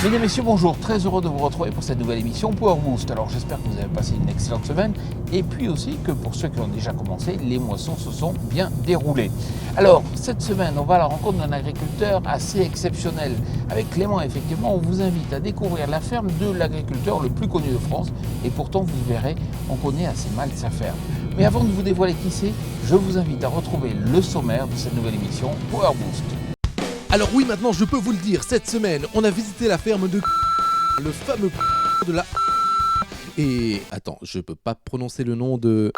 Mesdames, Messieurs, bonjour, très heureux de vous retrouver pour cette nouvelle émission Power Boost. Alors j'espère que vous avez passé une excellente semaine et puis aussi que pour ceux qui ont déjà commencé, les moissons se sont bien déroulées. Alors cette semaine, on va à la rencontre d'un agriculteur assez exceptionnel. Avec Clément, effectivement, on vous invite à découvrir la ferme de l'agriculteur le plus connu de France et pourtant vous verrez, on connaît assez mal sa ferme. Mais avant de vous dévoiler qui c'est, je vous invite à retrouver le sommaire de cette nouvelle émission Power Boost. Alors oui, maintenant je peux vous le dire, cette semaine, on a visité la ferme de le fameux de la et attends, je peux pas prononcer le nom de.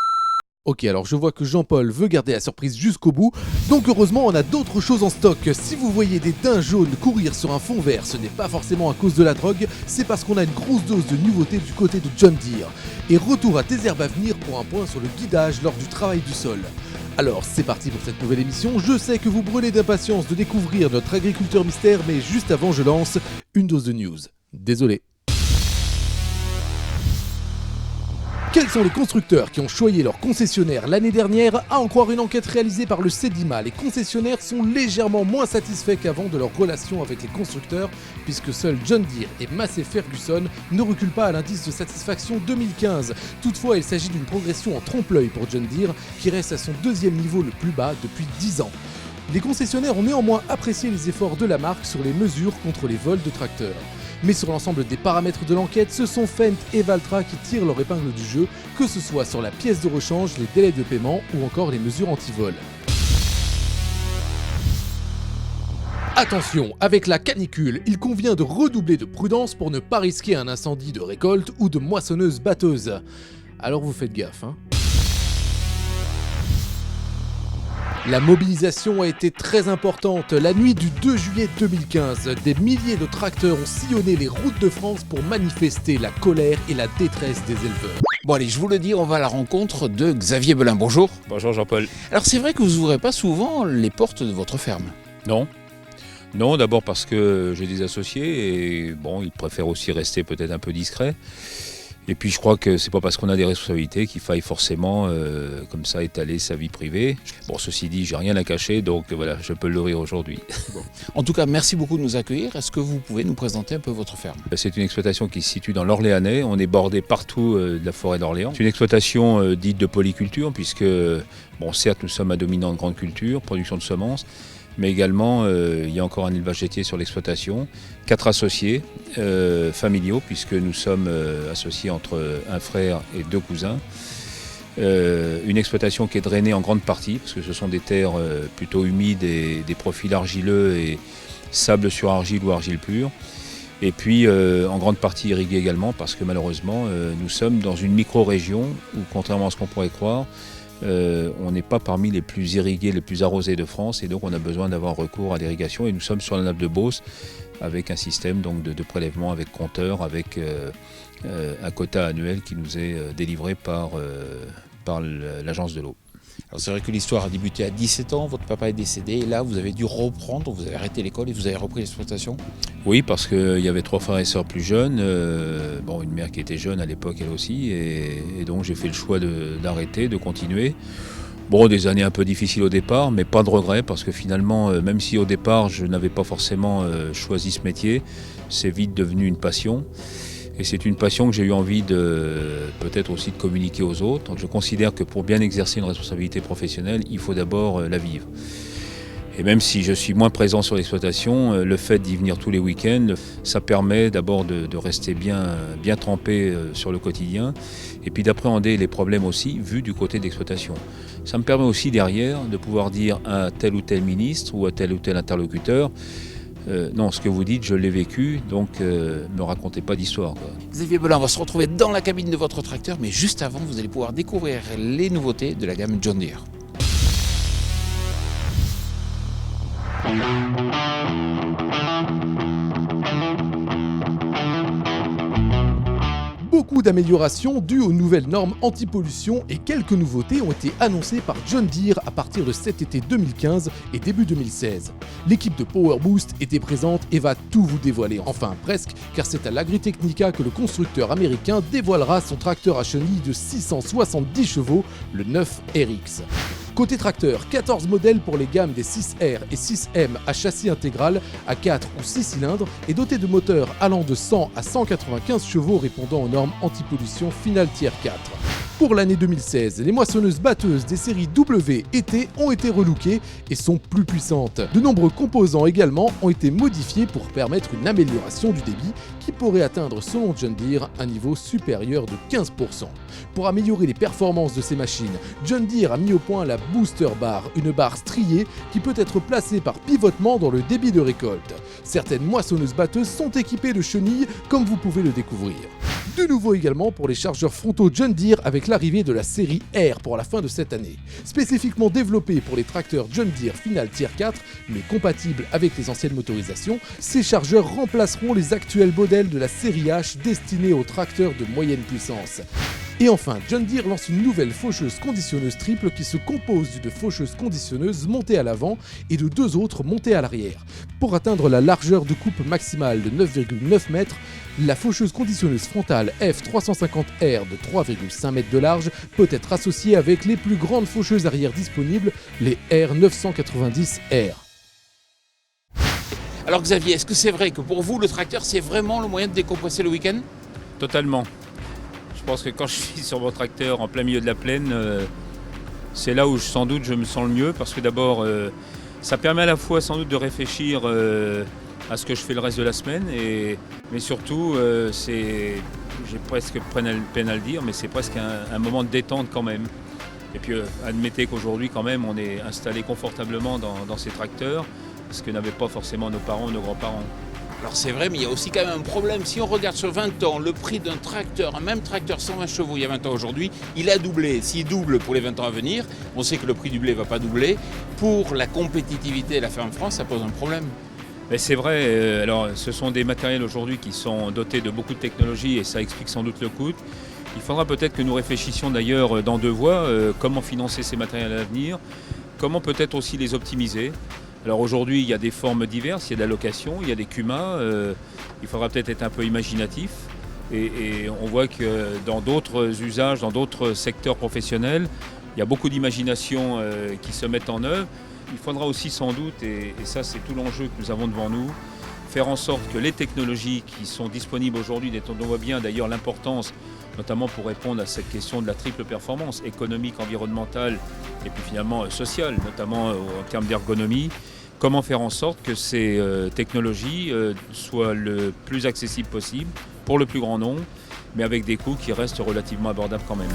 Ok, alors je vois que Jean-Paul veut garder la surprise jusqu'au bout, donc heureusement on a d'autres choses en stock. Si vous voyez des daims jaunes courir sur un fond vert, ce n'est pas forcément à cause de la drogue, c'est parce qu'on a une grosse dose de nouveautés du côté de John Deere. Et retour à tes herbes à venir pour un point sur le guidage lors du travail du sol. Alors c'est parti pour cette nouvelle émission, je sais que vous brûlez d'impatience de découvrir notre agriculteur mystère, mais juste avant je lance une dose de news. Désolé. Quels sont les constructeurs qui ont choyé leur concessionnaire l'année dernière? À en croire une enquête réalisée par le CEDIMA, les concessionnaires sont légèrement moins satisfaits qu'avant de leur relation avec les constructeurs, puisque seuls John Deere et Massey Ferguson ne reculent pas à l'indice de satisfaction 2015. Toutefois, il s'agit d'une progression en trompe-l'œil pour John Deere, qui reste à son deuxième niveau le plus bas depuis 10 ans. Les concessionnaires ont néanmoins apprécié les efforts de la marque sur les mesures contre les vols de tracteurs. Mais sur l'ensemble des paramètres de l'enquête, ce sont Fendt et Valtra qui tirent leur épingle du jeu, que ce soit sur la pièce de rechange, les délais de paiement ou encore les mesures anti-vol. Attention, avec la canicule, il convient de redoubler de prudence pour ne pas risquer un incendie de récolte ou de moissonneuse batteuse. Alors vous faites gaffe, hein. La mobilisation a été très importante. La nuit du 2 juillet 2015, des milliers de tracteurs ont sillonné les routes de France pour manifester la colère et la détresse des éleveurs. Bon allez, je vous le dis, on va à la rencontre de Xavier Belin. Bonjour. Bonjour Jean-Paul. Alors c'est vrai que vous n'ouvrez pas souvent les portes de votre ferme. Non, d'abord parce que j'ai des associés et bon, ils préfèrent aussi rester peut-être un peu discrets. Et puis je crois que c'est pas parce qu'on a des responsabilités qu'il faille forcément comme ça étaler sa vie privée. Bon, ceci dit, j'ai rien à cacher, donc voilà, je peux le rire aujourd'hui. Bon. En tout cas, merci beaucoup de nous accueillir. Est-ce que vous pouvez nous présenter un peu votre ferme? C'est une exploitation qui se situe dans l'Orléanais. On est bordé partout de la forêt d'Orléans. C'est une exploitation dite de polyculture puisque, bon, certes, nous sommes à dominante grande culture, production de semences, mais également il y a encore un élevage laitier sur l'exploitation, 4 associés familiaux puisque nous sommes associés entre un frère et 2 cousins. Une exploitation qui est drainée en grande partie parce que ce sont des terres plutôt humides et des profils argileux et sable sur argile ou argile pure. Et puis en grande partie irriguée également parce que malheureusement nous sommes dans une micro-région où contrairement à ce qu'on pourrait croire, on n'est pas parmi les plus irrigués, les plus arrosés de France et donc on a besoin d'avoir recours à l'irrigation et nous sommes sur la nappe de Beauce avec un système donc, de prélèvement avec compteur, avec un quota annuel qui nous est délivré par l'agence de l'eau. Alors c'est vrai que l'histoire a débuté à 17 ans, votre papa est décédé et là vous avez dû reprendre, vous avez arrêté l'école et vous avez repris l'exploitation? Oui, parce qu'il y avait 3 frères et sœurs plus jeunes, bon, une mère qui était jeune à l'époque elle aussi, et donc j'ai fait le choix d'arrêter, de continuer. Bon, des années un peu difficiles au départ, mais pas de regret parce que finalement, même si au départ je n'avais pas forcément choisi ce métier, c'est vite devenu une passion. Et c'est une passion que j'ai eu envie peut-être aussi de communiquer aux autres. Donc je considère que pour bien exercer une responsabilité professionnelle, il faut d'abord la vivre. Et même si je suis moins présent sur l'exploitation, le fait d'y venir tous les week-ends, ça permet d'abord de rester bien trempé sur le quotidien et puis d'appréhender les problèmes aussi vus du côté de l'exploitation. Ça me permet aussi derrière de pouvoir dire à tel ou tel ministre ou à tel ou tel interlocuteur non, ce que vous dites, je l'ai vécu, donc me racontez pas d'histoire. Xavier Belin, on va se retrouver dans la cabine de votre tracteur, mais juste avant, vous allez pouvoir découvrir les nouveautés de la gamme John Deere. Beaucoup d'améliorations dues aux nouvelles normes anti-pollution et quelques nouveautés ont été annoncées par John Deere à partir de cet été 2015 et début 2016. L'équipe de Power Boost était présente et va tout vous dévoiler, enfin presque, car c'est à l'Agritechnica que le constructeur américain dévoilera son tracteur à chenilles de 670 chevaux, le 9 RX. Côté tracteur, 14 modèles pour les gammes des 6R et 6M à châssis intégral à 4 ou 6 cylindres et dotés de moteurs allant de 100 à 195 chevaux répondant aux normes anti-pollution Final Tier 4. Pour l'année 2016, les moissonneuses-batteuses des séries W et T ont été relookées et sont plus puissantes. De nombreux composants également ont été modifiés pour permettre une amélioration du débit qui pourrait atteindre, selon John Deere, un niveau supérieur de 15%. Pour améliorer les performances de ces machines, John Deere a mis au point la Booster Bar, une barre striée qui peut être placée par pivotement dans le débit de récolte. Certaines moissonneuses-batteuses sont équipées de chenilles, comme vous pouvez le découvrir. De nouveau également pour les chargeurs frontaux John Deere avec l'arrivée de la série R pour la fin de cette année. Spécifiquement développés pour les tracteurs John Deere Final Tier 4, mais compatibles avec les anciennes motorisations, ces chargeurs remplaceront les actuels modèles de la série H destinés aux tracteurs de moyenne puissance. Et enfin, John Deere lance une nouvelle faucheuse conditionneuse triple qui se compose d'une faucheuse conditionneuse montée à l'avant et de deux autres montées à l'arrière. Pour atteindre la largeur de coupe maximale de 9,9 mètres, la faucheuse conditionneuse frontale F350R de 3,5 mètres de large peut être associée avec les plus grandes faucheuses arrière disponibles, les R990R. Alors Xavier, est-ce que c'est vrai que pour vous, le tracteur, c'est vraiment le moyen de décompresser le week-end? Totalement. Je pense que quand je suis sur mon tracteur en plein milieu de la plaine, c'est là où sans doute je me sens le mieux parce que d'abord ça permet à la fois sans doute de réfléchir à ce que je fais le reste de la semaine mais surtout j'ai presque peine à le dire mais c'est presque un moment de détente quand même. Et puis admettez qu'aujourd'hui quand même on est installé confortablement dans ces tracteurs, ce que n'avaient pas forcément nos parents ou nos grands-parents. Alors c'est vrai, mais il y a aussi quand même un problème. Si on regarde sur 20 ans, le prix d'un tracteur, un même tracteur 120 chevaux il y a 20 ans aujourd'hui, il a doublé. S'il double pour les 20 ans à venir, on sait que le prix du blé ne va pas doubler. Pour la compétitivité et la ferme France, ça pose un problème. Mais c'est vrai, alors ce sont des matériels aujourd'hui qui sont dotés de beaucoup de technologies et ça explique sans doute le coût. Il faudra peut-être que nous réfléchissions d'ailleurs dans deux voies, comment financer ces matériels à l'avenir, comment peut-être aussi les optimiser. Alors aujourd'hui, il y a des formes diverses, il y a de la location, il y a des CUMA, il faudra peut-être être un peu imaginatif. Et on voit que dans d'autres usages, dans d'autres secteurs professionnels, il y a beaucoup d'imagination qui se mettent en œuvre. Il faudra aussi sans doute, et ça c'est tout l'enjeu que nous avons devant nous, faire en sorte que les technologies qui sont disponibles aujourd'hui, dont on voit bien d'ailleurs l'importance, notamment pour répondre à cette question de la triple performance économique, environnementale et puis finalement sociale, notamment en termes d'ergonomie, comment faire en sorte que ces technologies soient le plus accessibles possible pour le plus grand nombre, mais avec des coûts qui restent relativement abordables quand même.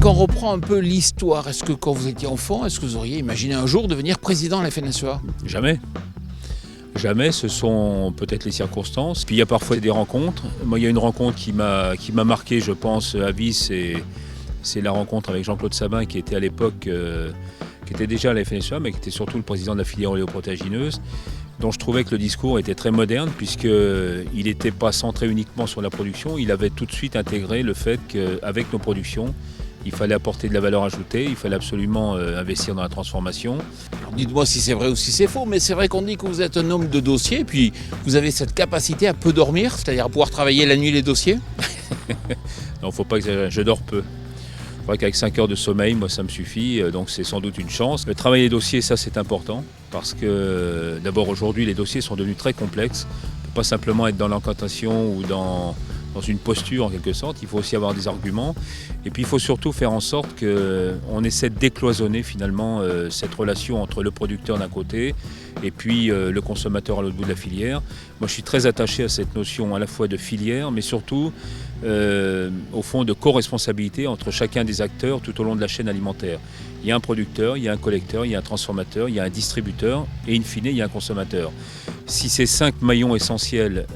Quand on reprend un peu l'histoire, est-ce que quand vous étiez enfant, est-ce que vous auriez imaginé un jour devenir président de la FNSEA? Jamais. Jamais, ce sont peut-être les circonstances. Puis il y a parfois des rencontres. Moi, il y a une rencontre qui m'a marqué, je pense, à vie, c'est la rencontre avec Jean-Claude Sabin, qui était à l'époque, qui était déjà à la FNSEA, mais qui était surtout le président de la filière oléoprotéagineuse, dont je trouvais que le discours était très moderne, puisqu'il n'était pas centré uniquement sur la production. Il avait tout de suite intégré le fait qu'avec nos productions, il fallait apporter de la valeur ajoutée, il fallait absolument investir dans la transformation. Alors dites-moi si c'est vrai ou si c'est faux, mais c'est vrai qu'on dit que vous êtes un homme de dossier, puis vous avez cette capacité à peu dormir, c'est-à-dire à pouvoir travailler la nuit les dossiers? Non, il ne faut pas exagérer, je dors peu. C'est vrai qu'avec 5 heures de sommeil, moi ça me suffit, donc c'est sans doute une chance. Mais travailler les dossiers, ça c'est important, parce que d'abord aujourd'hui les dossiers sont devenus très complexes. On ne peut pas simplement être dans l'incantation ou dans une posture en quelque sorte, il faut aussi avoir des arguments. Et puis il faut surtout faire en sorte qu'on essaie de décloisonner finalement cette relation entre le producteur d'un côté et puis le consommateur à l'autre bout de la filière. Moi je suis très attaché à cette notion à la fois de filière, mais surtout au fond de co-responsabilité entre chacun des acteurs tout au long de la chaîne alimentaire. Il y a un producteur, il y a un collecteur, il y a un transformateur, il y a un distributeur et in fine il y a un consommateur. Si ces 5 maillons essentiels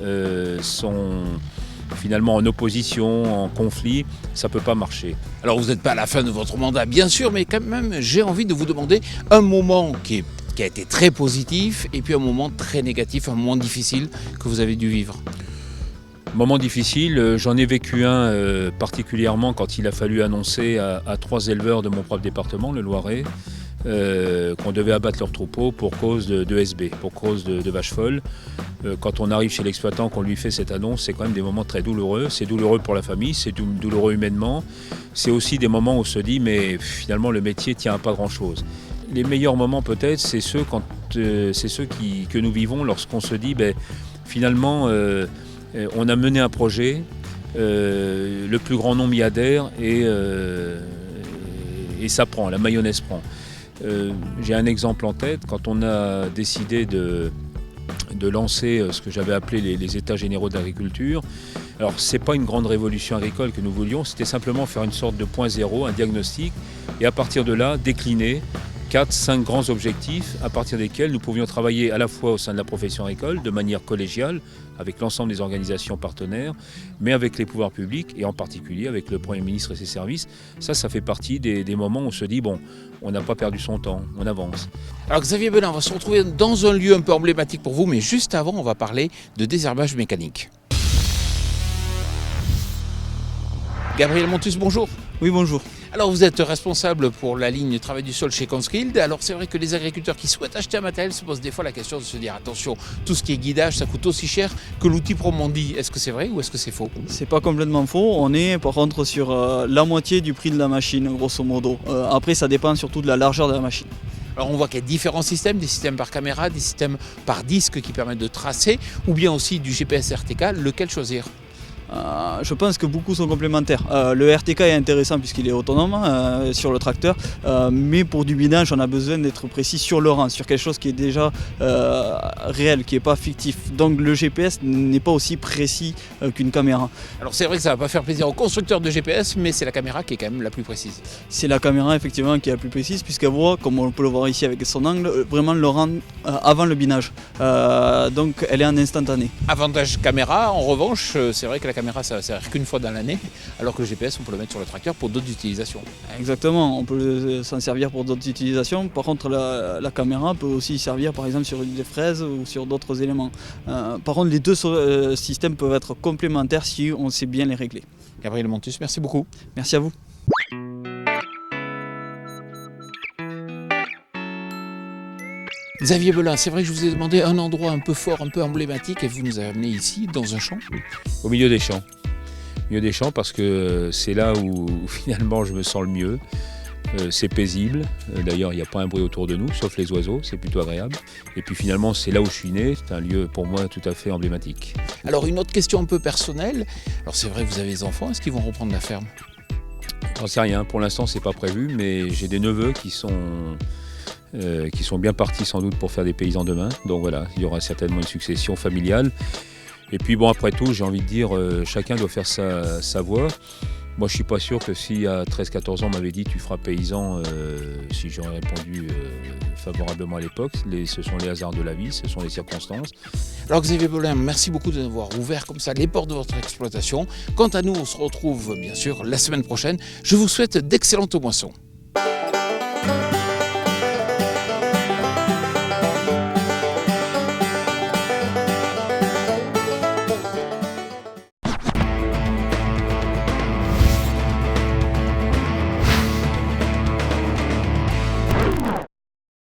sont finalement en opposition, en conflit, ça ne peut pas marcher. Alors vous n'êtes pas à la fin de votre mandat, bien sûr, mais quand même, j'ai envie de vous demander un moment qui a été très positif et puis un moment très négatif, un moment difficile que vous avez dû vivre. Moment difficile, j'en ai vécu un particulièrement quand il a fallu annoncer à 3 éleveurs de mon propre département, le Loiret, qu'on devait abattre leurs troupeaux pour cause de SB, pour cause de vaches folles. Quand on arrive chez l'exploitant, qu'on lui fait cette annonce, c'est quand même des moments très douloureux. C'est douloureux pour la famille, c'est douloureux humainement. C'est aussi des moments où on se dit mais finalement le métier tient à pas grand-chose. Les meilleurs moments peut-être, c'est ceux que nous vivons lorsqu'on se dit finalement on a mené un projet, le plus grand nombre y adhère et ça prend, la mayonnaise prend. J'ai un exemple en tête, quand on a décidé de lancer ce que j'avais appelé les états généraux d'agriculture. Alors c'est pas une grande révolution agricole que nous voulions, c'était simplement faire une sorte de point zéro, un diagnostic, et à partir de là décliner 4-5 grands objectifs à partir desquels nous pouvions travailler à la fois au sein de la profession agricole de manière collégiale avec l'ensemble des organisations partenaires, mais avec les pouvoirs publics et en particulier avec le Premier ministre et ses services. Ça fait partie des moments où on se dit bon, on n'a pas perdu son temps, on avance. Alors Xavier Belin, on va se retrouver dans un lieu un peu emblématique pour vous, mais juste avant, on va parler de désherbage mécanique. Gabriel Montus, bonjour. Oui, bonjour. Alors vous êtes responsable pour la ligne travail du sol chez Conseskild. Alors c'est vrai que les agriculteurs qui souhaitent acheter un matériel se posent des fois la question de se dire attention, tout ce qui est guidage, ça coûte aussi cher que l'outil Promondi. Est-ce que c'est vrai ou est-ce que c'est faux? C'est pas complètement faux. On est par contre sur la moitié du prix de la machine, grosso modo. Après, ça dépend surtout de la largeur de la machine. Alors on voit qu'il y a différents systèmes, des systèmes par caméra, des systèmes par disque qui permettent de tracer, ou bien aussi du GPS RTK. Lequel choisir? Je pense que beaucoup sont complémentaires. Le RTK est intéressant puisqu'il est autonome sur le tracteur, mais pour du binage, on a besoin d'être précis sur le rang, sur quelque chose qui est déjà réel, qui n'est pas fictif. Donc le GPS n'est pas aussi précis qu'une caméra. Alors c'est vrai que ça ne va pas faire plaisir aux constructeurs de GPS, mais c'est la caméra qui est quand même la plus précise. C'est la caméra effectivement qui est la plus précise puisqu'elle voit, comme on peut le voir ici avec son angle, vraiment le rang avant le binage. Donc elle est en instantané. Avantage caméra, en revanche, c'est vrai que la caméra ça ne sert qu'une fois dans l'année, alors que le GPS on peut le mettre sur le tracteur pour d'autres utilisations. Exactement, on peut s'en servir pour d'autres utilisations. Par contre la caméra peut aussi servir par exemple sur des fraises ou sur d'autres éléments. Par contre les deux systèmes peuvent être complémentaires si on sait bien les régler. Gabriel Montus, merci beaucoup. Merci à vous. Xavier Belin, c'est vrai que je vous ai demandé un endroit un peu fort, un peu emblématique et vous nous avez amené ici, dans un champ. Au milieu des champs. Au milieu des champs parce que c'est là où finalement je me sens le mieux. C'est paisible, d'ailleurs il n'y a pas un bruit autour de nous, sauf les oiseaux, c'est plutôt agréable. Et puis finalement c'est là où je suis né, c'est un lieu pour moi tout à fait emblématique. Alors une autre question un peu personnelle, alors c'est vrai que vous avez des enfants, est-ce qu'ils vont reprendre la ferme? J'en sais rien, pour l'instant c'est pas prévu, mais j'ai des neveux qui sont bien partis sans doute pour faire des paysans demain. Donc voilà, il y aura certainement une succession familiale. Et puis bon, après tout, j'ai envie de dire, chacun doit faire sa voie. Moi, je suis pas sûr que si à 13-14 ans, on m'avait dit tu feras paysan, si j'aurais répondu favorablement à l'époque. Ce sont les hasards de la vie, ce sont les circonstances. Alors Xavier Belin, merci beaucoup de nous avoir ouvert comme ça les portes de votre exploitation. Quant à nous, on se retrouve bien sûr la semaine prochaine. Je vous souhaite d'excellentes moissons.